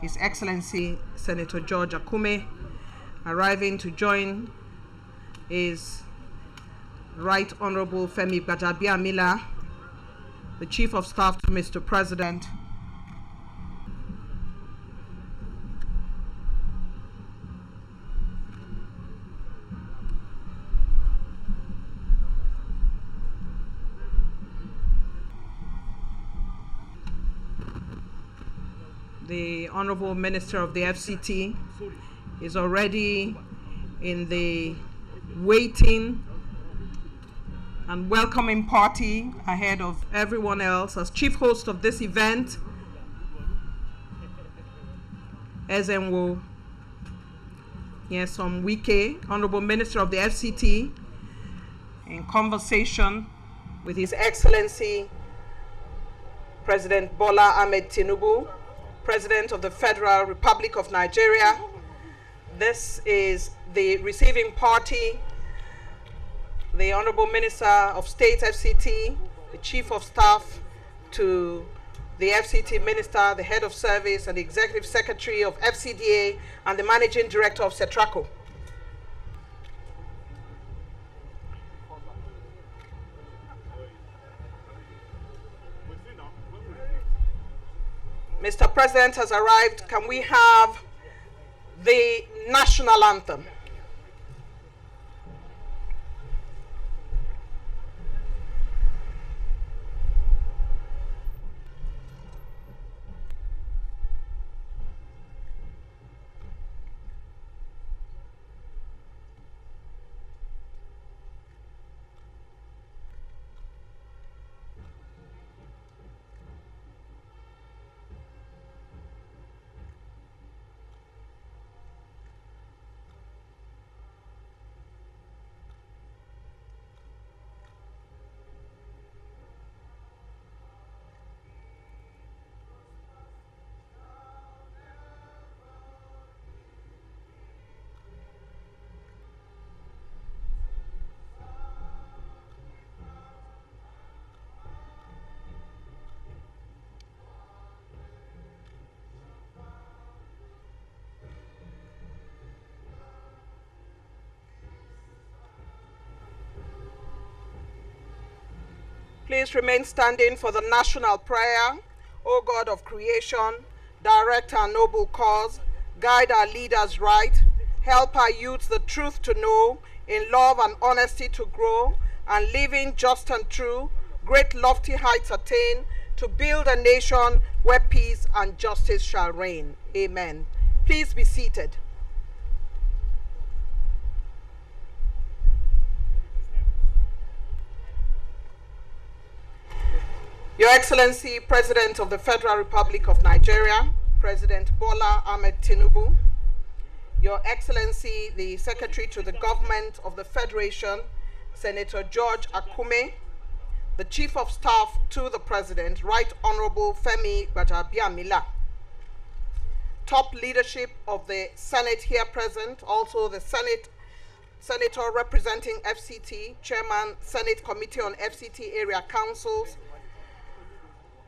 His Excellency Senator George Akume. Arriving to join is Right Honorable Femi Gbajabiamila, the Chief of Staff to Mr. President. The Honorable Minister of the FCT is already in the waiting and welcoming party ahead of everyone else. As chief host of this event, Ezenwo Wike, Honorable Minister of the FCT, in conversation with His Excellency President Bola Ahmed Tinubu, President of the Federal Republic of Nigeria. This is the receiving party, the Honorable Minister of State FCT, the Chief of Staff to the FCT Minister, the Head of Service, and the Executive Secretary of FCDA, and the Managing Director of CETRACO. Mr. President has arrived. Can we have the national anthem? Please remain standing for the national prayer. O God of creation, direct our noble cause, guide our leaders right, help our youth the truth to know, in love and honesty to grow, and living just and true, great lofty heights attain, to build a nation where peace and justice shall reign. Amen. Please be seated. Your Excellency, President of the Federal Republic of Nigeria, President Bola Ahmed Tinubu, Your Excellency, the Secretary to the Government of the Federation, Senator George Akume, the Chief of Staff to the President, Right Honorable Femi Gbajabiamila, top leadership of the Senate here present, also the Senator representing FCT, Chairman, Senate Committee on FCT Area Councils,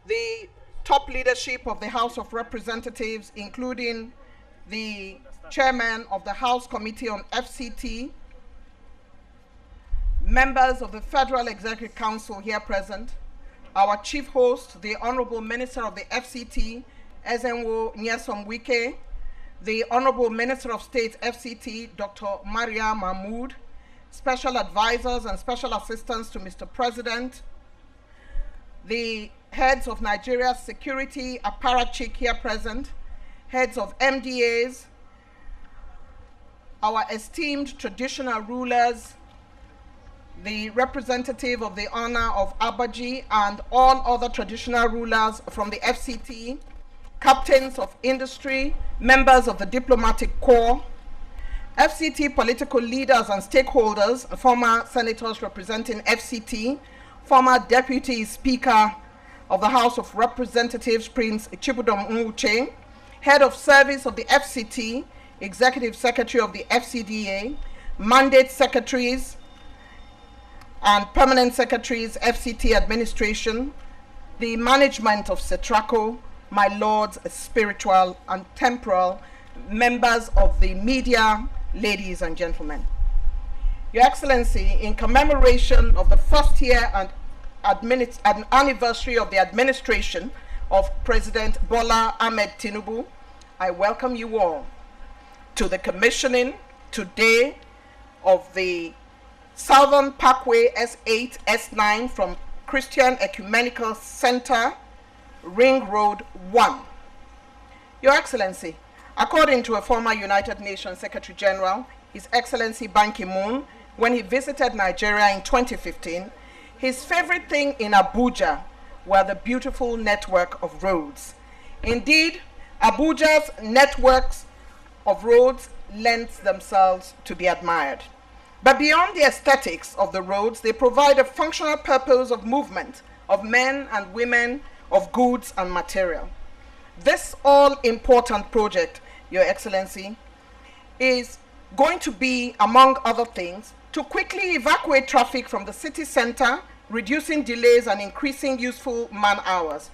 the top leadership of the House of Representatives, including the Chairman of the House Committee on FCT, members of the Federal Executive Council here present, our Chief Host, the Honorable Minister of the FCT, Ezenwo Wike, the Honorable Minister of State FCT, Dr. Maria Mahmood, Special Advisors and Special Assistants to Mr. President, the heads of Nigeria's security apparatchik here present, heads of MDAs, our esteemed traditional rulers, the representative of the honor of Abuja, and all other traditional rulers from the FCT, captains of industry, members of the diplomatic corps, FCT political leaders and stakeholders, former senators representing FCT, former Deputy Speaker of the House of Representatives, Prince Chibudom Nwuche, Head of Service of the FCT, Executive Secretary of the FCDA, Mandate Secretaries and Permanent Secretaries, FCT Administration, the management of CETRACO, my lords, spiritual and temporal, members of the media, ladies and gentlemen. Your Excellency, in commemoration of the first year and anniversary of the administration of President Bola Ahmed Tinubu, I welcome you all to the commissioning today of the Southern Parkway S8, S9 from Christian Ecumenical Center, Ring Road 1. Your Excellency, according to a former United Nations Secretary General, His Excellency Ban Ki-moon, when he visited Nigeria in 2015, his favorite thing in Abuja were the beautiful network of roads. Indeed, Abuja's networks of roads lend themselves to be admired. But beyond the aesthetics of the roads, they provide a functional purpose of movement of men and women, of goods and material. This all-important project, Your Excellency, is going to be, among other things, to quickly evacuate traffic from the city center, reducing delays and increasing useful man hours.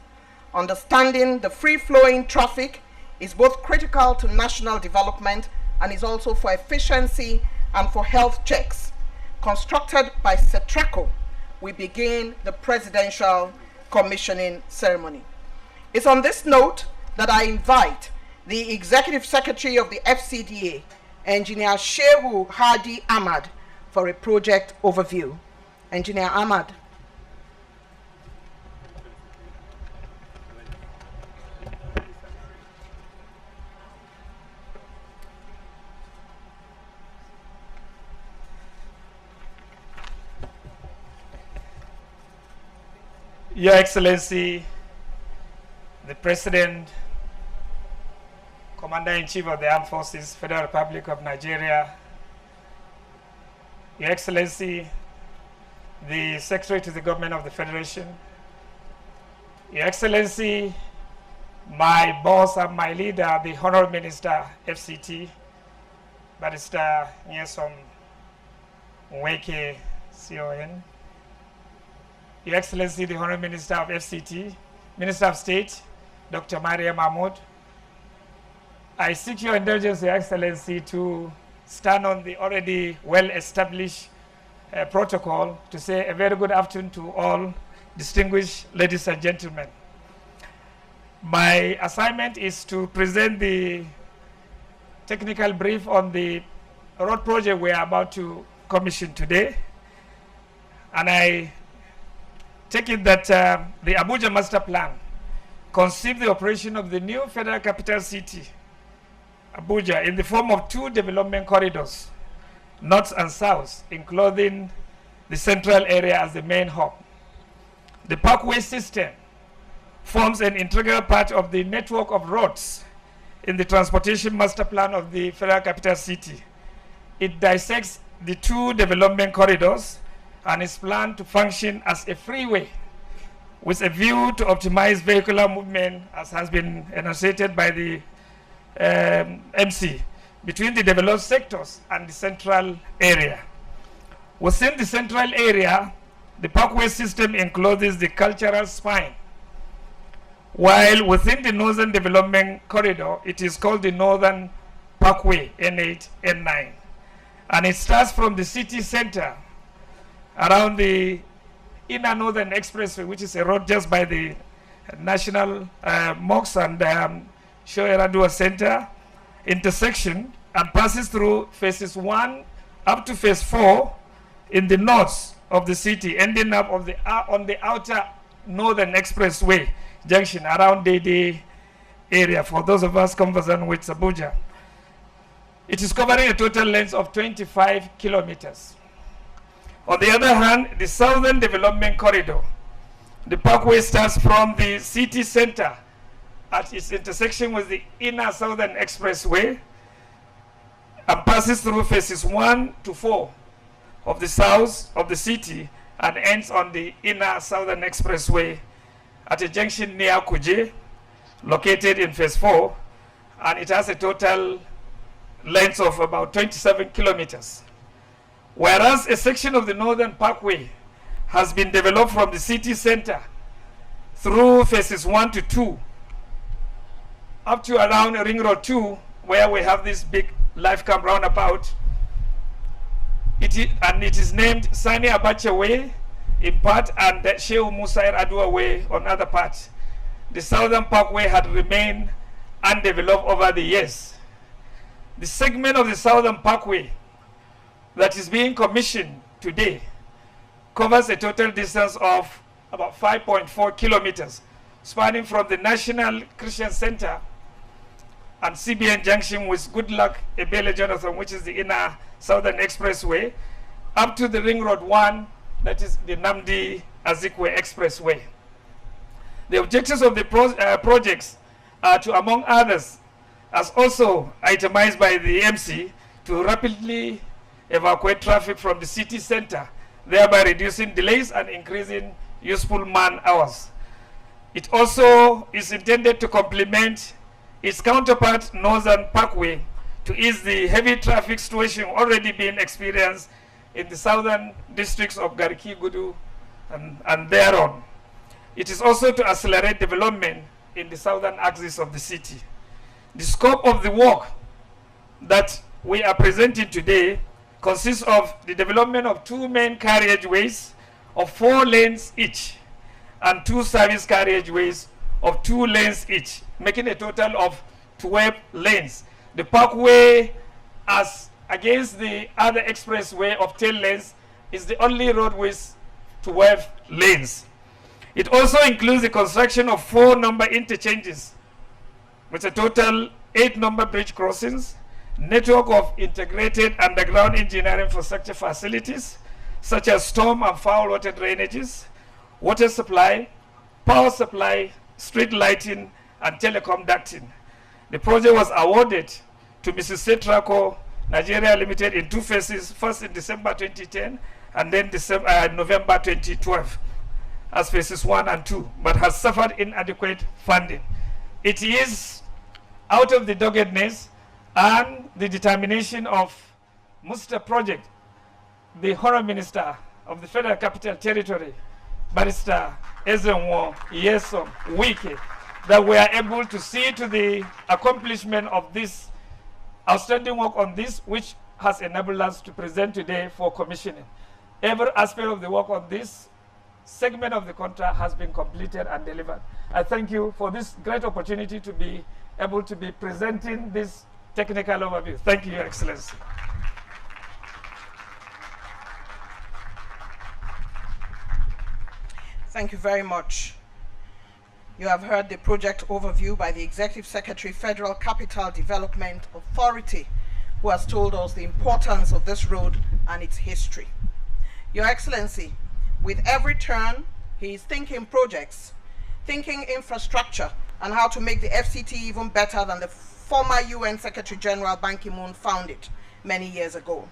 Understanding the free-flowing traffic is both critical to national development and is also for efficiency and for health checks. Constructed by CETRACO, we begin the presidential commissioning ceremony. It's on this note that I invite the Executive Secretary of the FCDA, Engineer Shehu Hadi Ahmad, for a project overview. Engineer Ahmad. Your Excellency, the President, Commander-in-Chief of the Armed Forces, Federal Republic of Nigeria, Your Excellency, the Secretary to the Government of the Federation, Your Excellency, my boss and my leader, the Honorable Minister, FCT, Barrister Nyesom Wike, CON, Your Excellency, the Honorable Minister of FCT, Minister of State, Dr. Maria Mahmoud, I seek your indulgence, Your Excellency, to stand on the already well-established protocol to say a very good afternoon to all distinguished ladies and gentlemen. My assignment is to present the technical brief on the road project we are about to commission today. And I take it that the Abuja Master Plan conceived the operation of the new federal capital city, Abuja, in the form of two development corridors, north and south, including the central area as the main hub. The Parkway system forms an integral part of the network of roads in the transportation master plan of the federal capital city. It dissects the two development corridors and is planned to function as a freeway with a view to optimize vehicular movement, as has been enunciated by the MC, between the developed sectors and the central area. Within the central area, the Parkway system encloses the cultural spine, while within the northern development corridor, it is called the Northern Parkway, N8, N9. And it starts from the city center around the Inner Northern Expressway, which is a road just by the National Mosque and Show-Eradua Center intersection, and passes through phases 1 up to phase 4 in the north of the city, ending up on the outer Northern Expressway junction around Dede area, for those of us conversant with Abuja. It is covering a total length of 25 kilometers. On the other hand, the Southern Development Corridor, the Parkway starts from the city center at its intersection with the Inner Southern Expressway and passes through phases 1 to 4 of the south of the city and ends on the Inner Southern Expressway at a junction near Kuje, located in phase 4, and it has a total length of about 27 kilometers. Whereas a section of the Northern Parkway has been developed from the city center through phases 1 to 2 up to around Ring Road 2, where we have this big life camp roundabout. It is named Sani Abacha Way in part and Shehu Musair Adua Way on other parts. The Southern Parkway had remained undeveloped over the years. The segment of the Southern Parkway that is being commissioned today covers a total distance of about 5.4 kilometers, spanning from the National Christian Center and CBN Junction with Goodluck Ebele Jonathan, which is the inner Southern Expressway, up to the Ring Road 1, that is the Nnamdi Azikiwe Expressway. The objectives of the projects are to, among others, as also itemized by the MC, to rapidly evacuate traffic from the city center, thereby reducing delays and increasing useful man hours. It also is intended to complement its counterpart, Northern Parkway, to ease the heavy traffic situation already being experienced in the southern districts of Garki, Gudu, and thereon. It is also to accelerate development in the southern axis of the city. The scope of the work that we are presenting today consists of the development of 2 main carriageways of 4 lanes each and 2 service carriageways of 2 lanes each, making a total of 12 lanes. The Parkway, as against the other expressway of 10 lanes, is the only road with 12 lanes. It also includes the construction of 4 number interchanges with a total 8 number bridge crossings, network of integrated underground engineering infrastructure facilities such as storm and foul water drainages, water supply, power supply, street lighting, and telecom ducting. The project was awarded to Mrs. Setraco Nigeria Limited in 2 phases, first in December 2010 and then November 2012 as phases 1 and 2, but has suffered inadequate funding. It is out of the doggedness and the determination of Musta Project, the Honourable Minister of the Federal Capital Territory, Barrister Ezenwo Yesom Wike, that we are able to see to the accomplishment of this outstanding work on this, which has enabled us to present today for commissioning. Every aspect of the work on this segment of the contract has been completed and delivered. I thank you for this great opportunity to be able to be presenting this technical overview. Thank you, Your Excellency. Thank you very much. You have heard the project overview by the Executive Secretary, Federal Capital Development Authority, who has told us the importance of this road and its history. Your Excellency, with every turn, he is thinking projects, thinking infrastructure, and how to make the FCT even better than the former UN Secretary General Ban Ki-moon found it many years ago.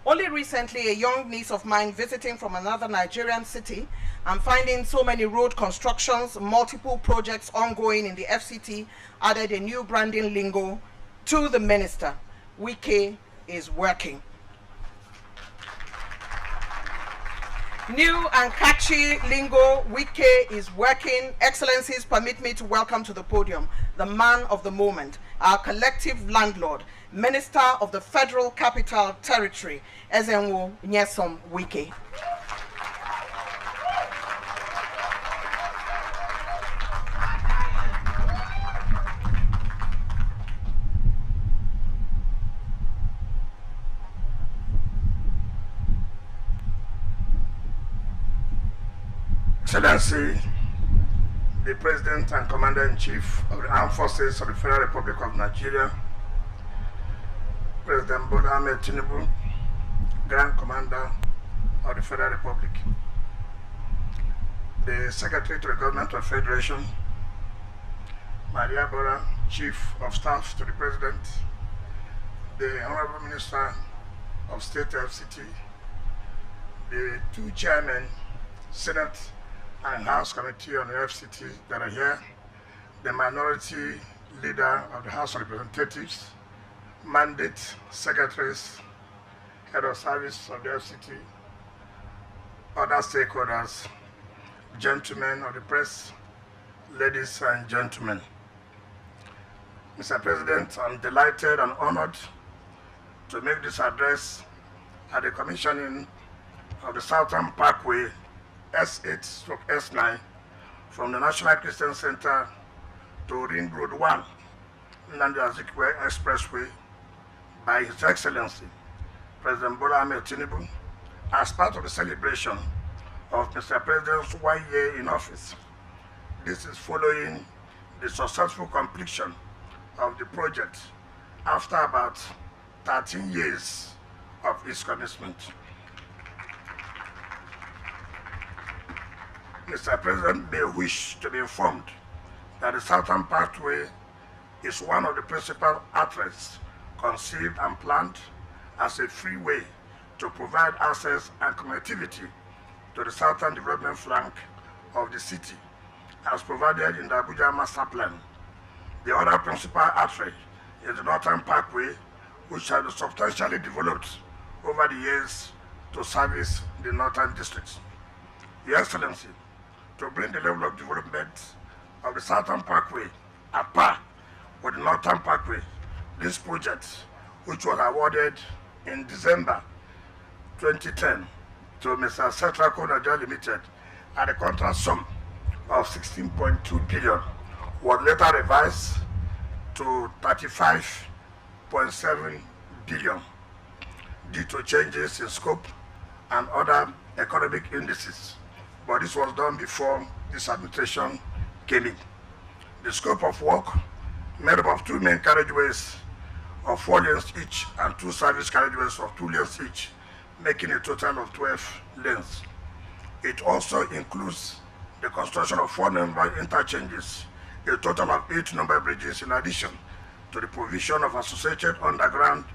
Only recently, a young niece of mine visiting from another Nigerian city and finding so many road constructions, multiple projects ongoing in the FCT, added a new branding lingo to the minister. Wike is working. New and catchy lingo, Wike is working. Excellencies, permit me to welcome to the podium the man of the moment, our collective landlord, Minister of the Federal Capital Territory, Ezenwo Yesom Wike. Excellency, the President and Commander-in-Chief of the Armed Forces of the Federal Republic of Nigeria, President Bola Tinubu, Grand Commander of the Federal Republic, the Secretary to the Government of Federation, Maria Bora, Chief of Staff to the President, the Honorable Minister of State FCT, the 2 chairmen, Senate and House Committee on the FCT that are here, the minority leader of the House of Representatives, mandate secretaries, head of service of the FCT, other stakeholders, gentlemen of the press, ladies and gentlemen. Mr. President, I'm delighted and honored to make this address at the commissioning of the Southern Parkway S8/S9 from the National Christian Center to Ring Road 1, nnamdikanu Expressway, by His Excellency, President Bola Tinubu, as part of the celebration of Mr. President's 1 year in office. This is following the successful completion of the project after about 13 years of its commencement. Mr. President may wish to be informed that the Southern Parkway is one of the principal arteries conceived and planned as a freeway to provide access and connectivity to the southern development flank of the city, as provided in the Abuja Master Plan. The other principal artery is the Northern Parkway, which has been substantially developed over the years to service the northern districts. Your Excellency, to bring the level of development of the Southern Parkway at par with the Northern Parkway, this project, which was awarded in December 2010 to Mr. Setraco Nigeria Limited at a contract sum of 16.2 billion, was later revised to 35.7 billion due to changes in scope and other economic indices. But this was done before this administration came in. The scope of work made up of 2 main carriageways of 4 lanes each and 2 service carriageways of 2 lanes each, making a total of 12 lanes. It also includes the construction of 4 number interchanges, a total of 8 number bridges, in addition to the provision of associated underground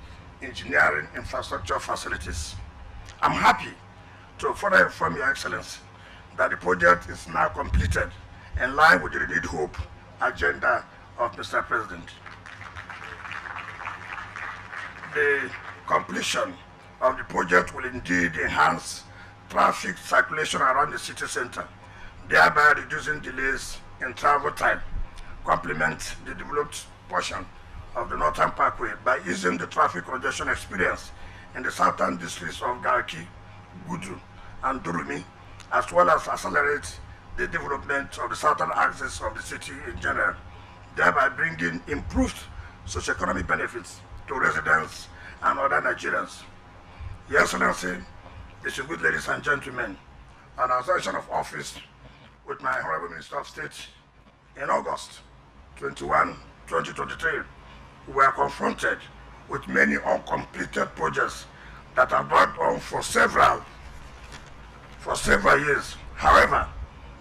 engineering infrastructure facilities. I'm happy to further inform Your Excellency that the project is now completed in line with the renewed hope agenda of Mr. President. The completion of the project will indeed enhance traffic circulation around the city center, thereby reducing delays in travel time, complement the developed portion of the Northern Parkway by easing the traffic congestion experience in the southern districts of Garki, Gudu, and Durumi, as well as accelerate the development of the southern axis of the city in general, thereby bringing improved socioeconomic benefits to residents and other Nigerians. Your Excellency, distinguished ladies and gentlemen, on assumption of office with my Honorable Minister of State in August 21, 2023, we were confronted with many uncompleted projects that have dragged on for several years. However,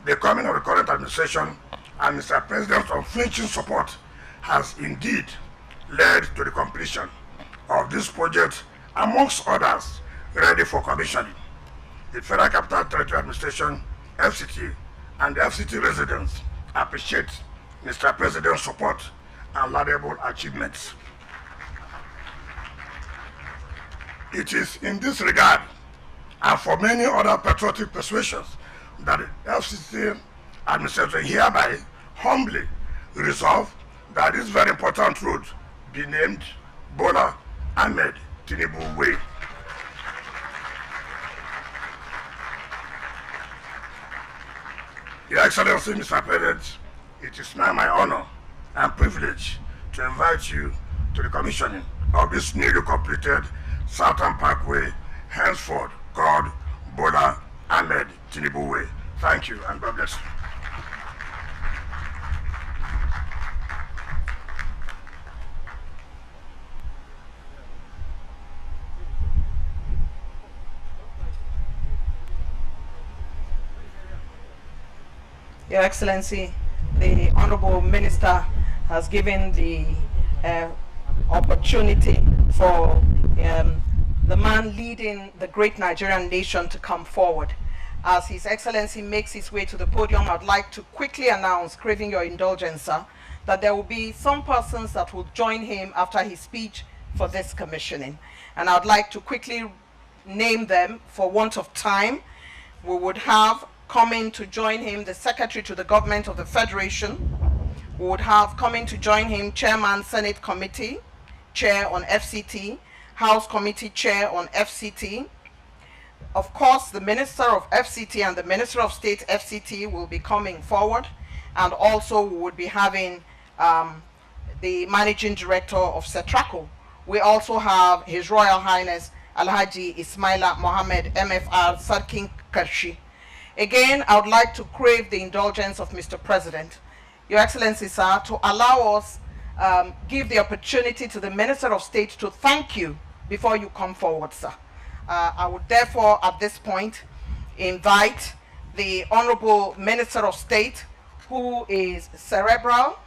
the coming of the current administration and Mr. President's unflinching support has indeed led to the completion of this project, amongst others, ready for commissioning. The Federal Capital Territory Administration, FCT, and the FCT residents appreciate Mr. President's support and laudable achievements. It is in this regard, and for many other patriotic persuasions, that the FCT administration hereby humbly resolve that this very important road be named Bola Ahmed Tinubu Way. Your Excellency, Mr. President, it is now my honor and privilege to invite you to the commissioning of this newly completed Southern Parkway, henceforth called Bola Ahmed Tinubu Way. Thank you and God bless you. Your Excellency, the Honorable Minister has given the opportunity for the man leading the great Nigerian nation to come forward. As His Excellency makes his way to the podium, I'd like to quickly announce, craving your indulgence, sir, that there will be some persons that will join him after his speech for this commissioning. And I'd like to quickly name them for want of time. We would have coming to join him the Secretary to the Government of the Federation, We would have coming to join him Chairman Senate Committee, Chair on FCT, House Committee Chair on FCT. Of course, the Minister of FCT and the Minister of State FCT will be coming forward, and also we would be having the Managing Director of Setraco. We also have His Royal Highness Alhaji Ismaila Mohammed MFR Sarkin Karshi. Again, I would like to crave the indulgence of Mr. President, Your Excellency, sir, to allow us give the opportunity to the Minister of State to thank you before you come forward, sir. I would therefore, at this point, invite the Honorable Minister of State, who is cerebral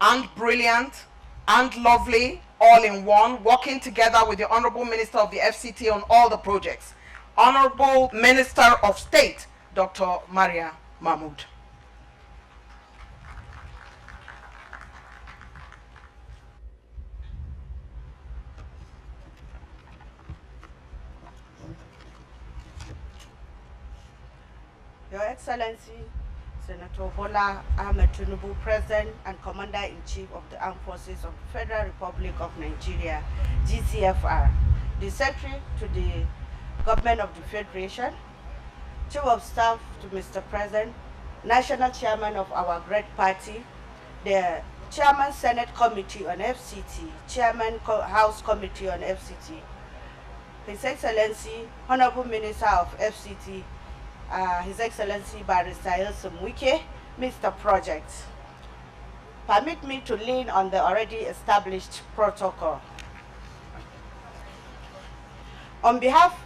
and brilliant and lovely, all in one, working together with the Honorable Minister of the FCT on all the projects. Honorable Minister of State, Dr. Maria Mahmood. Your Excellency, Senator Bola Ahmed Tinubu, President and Commander-in-Chief of the Armed Forces of the Federal Republic of Nigeria, GCFR, the Secretary to the Government of the Federation, Chief of Staff to Mr. President, National Chairman of our great party, the Chairman Senate Committee on FCT, Chairman House Committee on FCT, His Excellency, Honorable Minister of FCT, His Excellency Barrister Wike, Mr. Project. Permit me to lean on the already established protocol. On behalf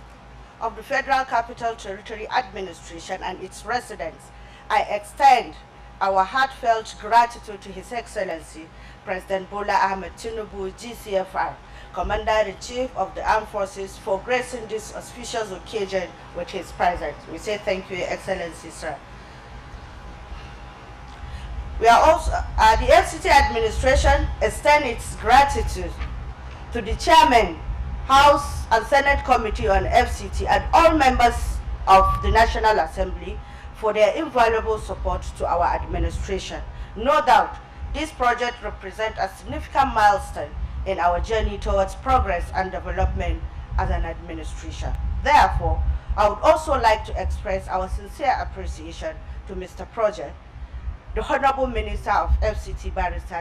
of the Federal Capital Territory Administration and its residents, I extend our heartfelt gratitude to His Excellency President Bola Ahmed Tinubu, GCFR, Commander-in-Chief of the Armed Forces, for gracing this auspicious occasion with his presence. We say thank you, Your Excellency, sir. We are also, the FCT administration extends its gratitude to the Chairman, House and Senate Committee on FCT and all members of the National Assembly for their invaluable support to our administration. No doubt, this project represents a significant milestone in our journey towards progress and development as an administration. Therefore, I would also like to express our sincere appreciation to Mr. Project, the Honorable Minister of FCT, Barrister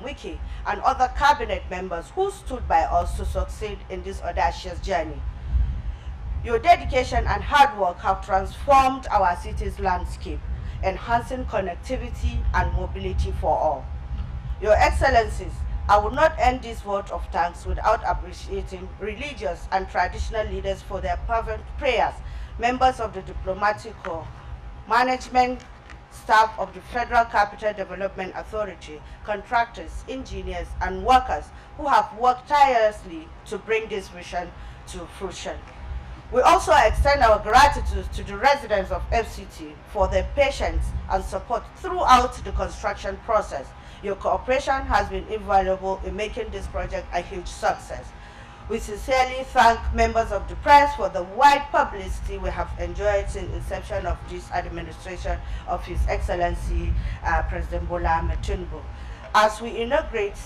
Wike, and other cabinet members who stood by us to succeed in this audacious journey. Your dedication and hard work have transformed our city's landscape, enhancing connectivity and mobility for all. Your Excellencies, I will not end this word of thanks without appreciating religious and traditional leaders for their fervent prayers, members of the diplomatic corps, management staff of the Federal Capital Development Authority, contractors, engineers, and workers who have worked tirelessly to bring this vision to fruition. We also extend our gratitude to the residents of FCT for their patience and support throughout the construction process. Your cooperation has been invaluable in making this project a huge success. We sincerely thank members of the press for the wide publicity we have enjoyed since inception of this administration of His Excellency President Bola Ahmed Tinubu. As we inaugurate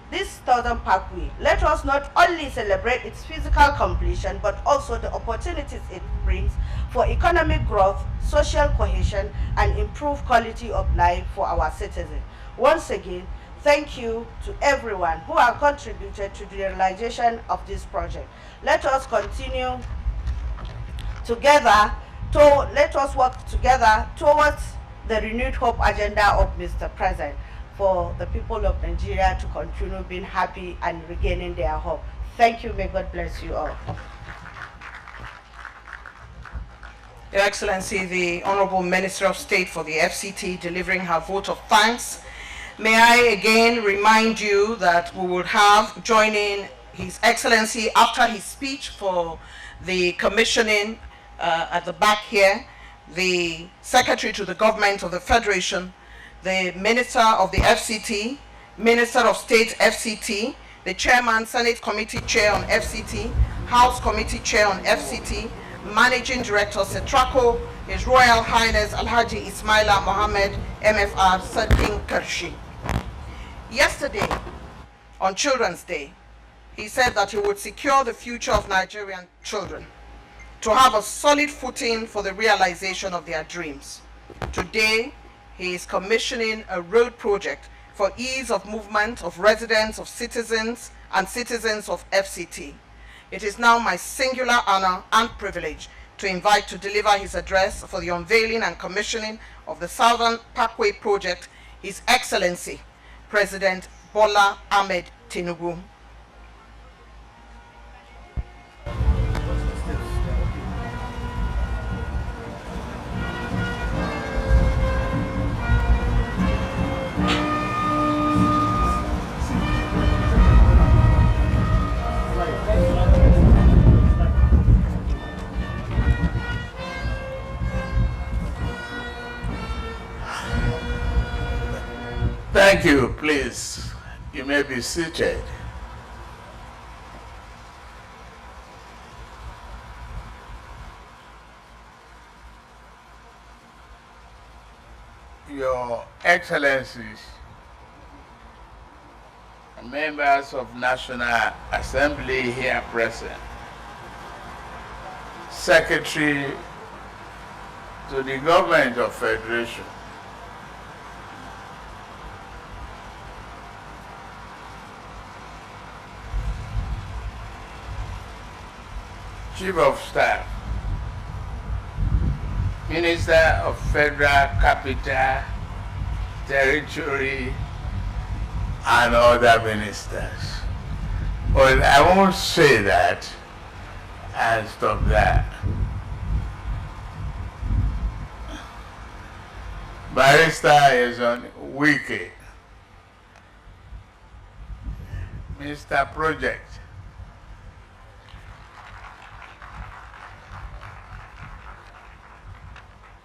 this southern parkway, let us not only celebrate its physical completion, but also the opportunities it brings for economic growth, social cohesion, and improved quality of life for our citizens. Once again, thank you to everyone who have contributed to the realization of this project. Let us continue together let us work together towards the renewed hope agenda of Mr. President for the people of Nigeria to continue being happy and regaining their hope. Thank you. May God bless you all. Your Excellency, the Honorable Minister of State for the FCT, delivering her vote of thanks. May I again remind you that we will have joining His Excellency after his speech for the commissioning at the back here, the Secretary to the Government of the Federation, the Minister of the FCT, Minister of State FCT, the Chairman Senate Committee Chair on FCT, House Committee Chair on FCT, Managing Director Setraco, His Royal Highness Alhaji Ismaila Mohammed MFR Sadkin Karshi. Yesterday, on Children's Day, he said that he would secure the future of Nigerian children to have a solid footing for the realization of their dreams. Today, he is commissioning a road project for ease of movement of residents, of citizens, and citizens of FCT. It is now my singular honor and privilege to invite to deliver his address for the unveiling and commissioning of the Southern Parkway project, His Excellency, President Bola Ahmed Tinubu. Thank you. Please, you may be seated. Your Excellencies, members of National Assembly here present, Secretary to the Government of Federation, Chief of Staff, Minister of Federal Capital, Territory, and other ministers. But I won't say that and stop that. Barrister is on Wike. Mr. Project.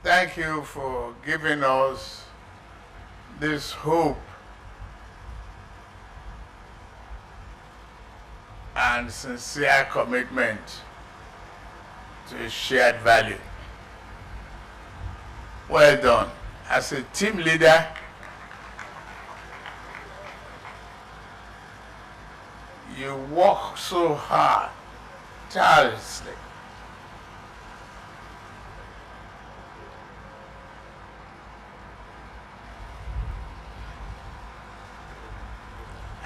Thank you for giving us this hope and sincere commitment to a shared value. Well done. As a team leader, you work so hard, tirelessly.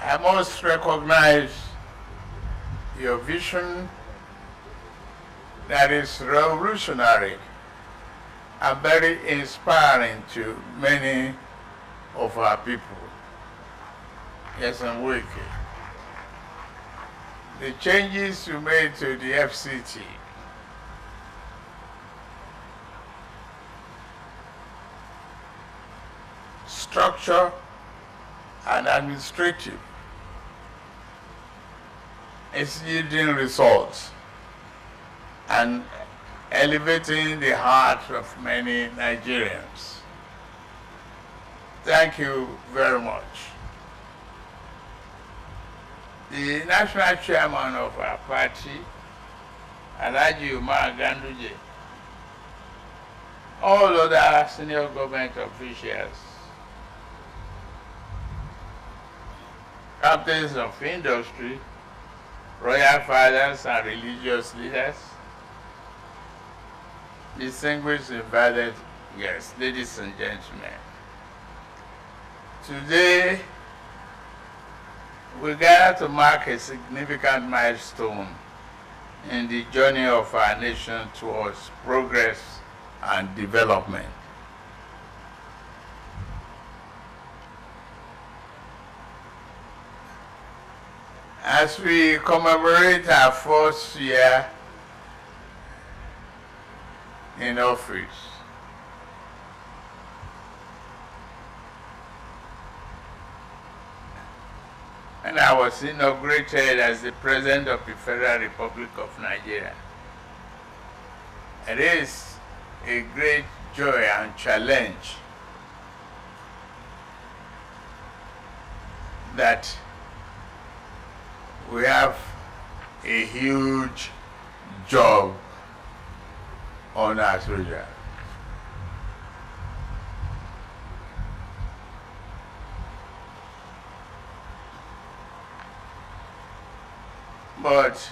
I must recognize your vision that is revolutionary and very inspiring to many of our people. Yes, and Wike. The changes you made to the FCT structure and administrative is yielding results and elevating the heart of many Nigerians. Thank you very much. The national chairman of our party, Alhaji Umar Ganduje, all other senior government officials, captains of industry, royal fathers and religious leaders, distinguished invited guests, ladies and gentlemen. Today, we gather to mark a significant milestone in the journey of our nation towards progress and development. As we commemorate our first year in office, and I was inaugurated as the President of the Federal Republic of Nigeria. It is a great joy and challenge that we have a huge job on Abuja. But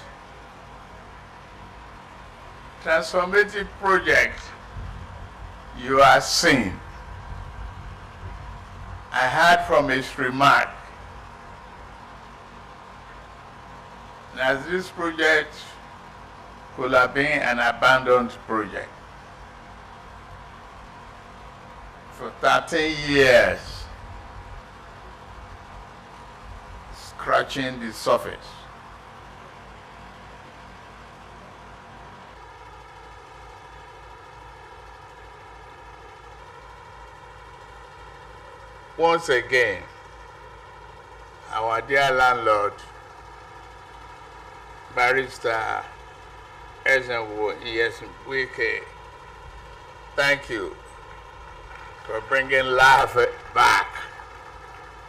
transformative project you are seeing, I heard from his remark that this project could have been an abandoned project. For 13 years, scratching the surface. Once again, our dear landlord, Barrister Wike, thank you for bringing life back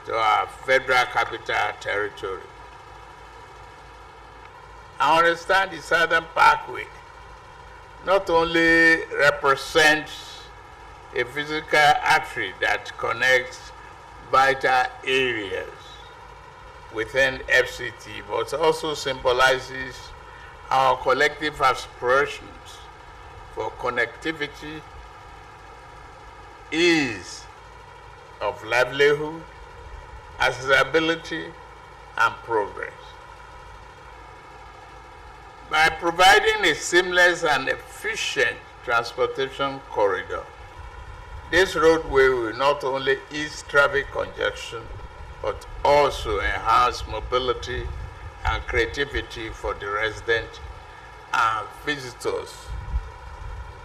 to our federal capital territory. I understand the Southern Parkway not only represents a physical artery that connects vital areas within FCT, but also symbolizes our collective aspirations for connectivity, ease of livelihood, accessibility, and progress. By providing a seamless and efficient transportation corridor, this roadway will not only ease traffic congestion, but also enhance mobility and creativity for the residents and visitors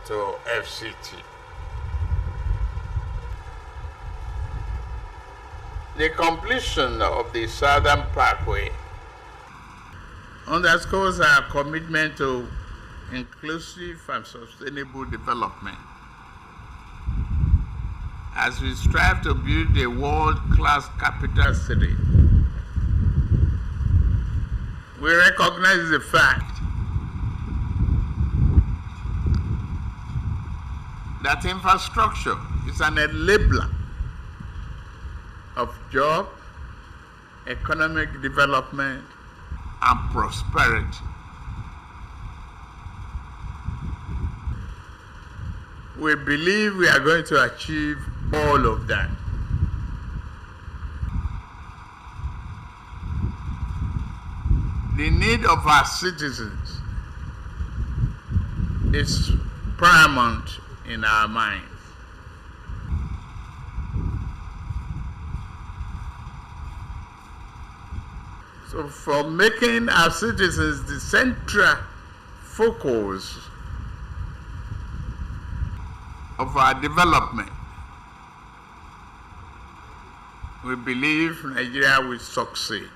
to FCT. The completion of the Southern Parkway underscores our commitment to inclusive and sustainable development as we strive to build a world-class capital city. We recognize the fact that infrastructure is an enabler of job, economic development, and prosperity. We believe we are going to achieve all of that. The need of our citizens is paramount in our minds. So for making our citizens the central focus of our development, we believe Nigeria will succeed.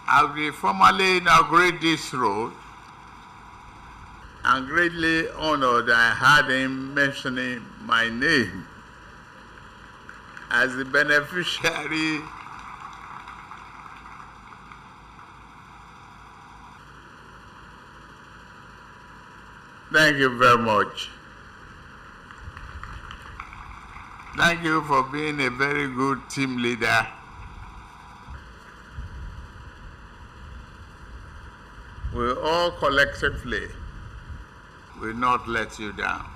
I will formally inaugurate this road. I'm greatly honored I heard him mentioning my name as the beneficiary Thank you very much. Thank you for being a very good team leader. We all collectively will not let you down.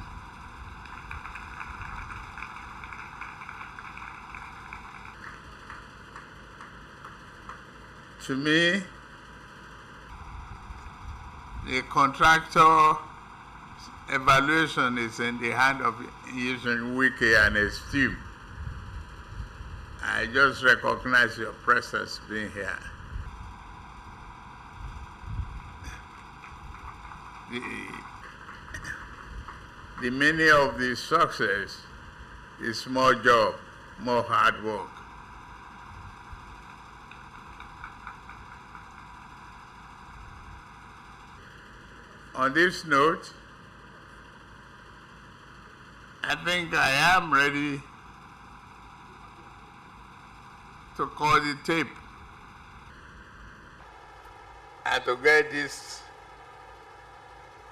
To me, the contractor evaluation is in the hand of using Wike and his team. I just recognize your presence being here. The meaning of the success is more job, more hard work. On this note, I think I am ready to call the tape. and to get this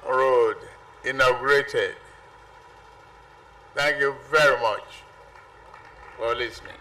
road inaugurated. Thank you very much for listening.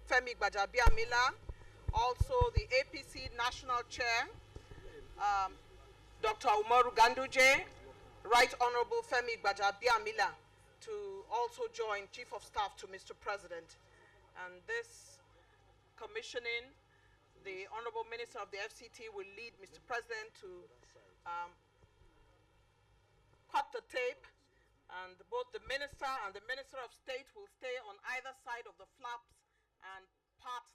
Femi Gbajabiamila, also the APC National Chair, Dr. Umaru Ganduje, Right Honorable Femi Gbajabiamila, to also join Chief of Staff to Mr. President. And this commissioning, the Honorable Minister of the FCT will lead Mr. President to cut the tape, and both the Minister and the Minister of State will stay on either side of the flaps and part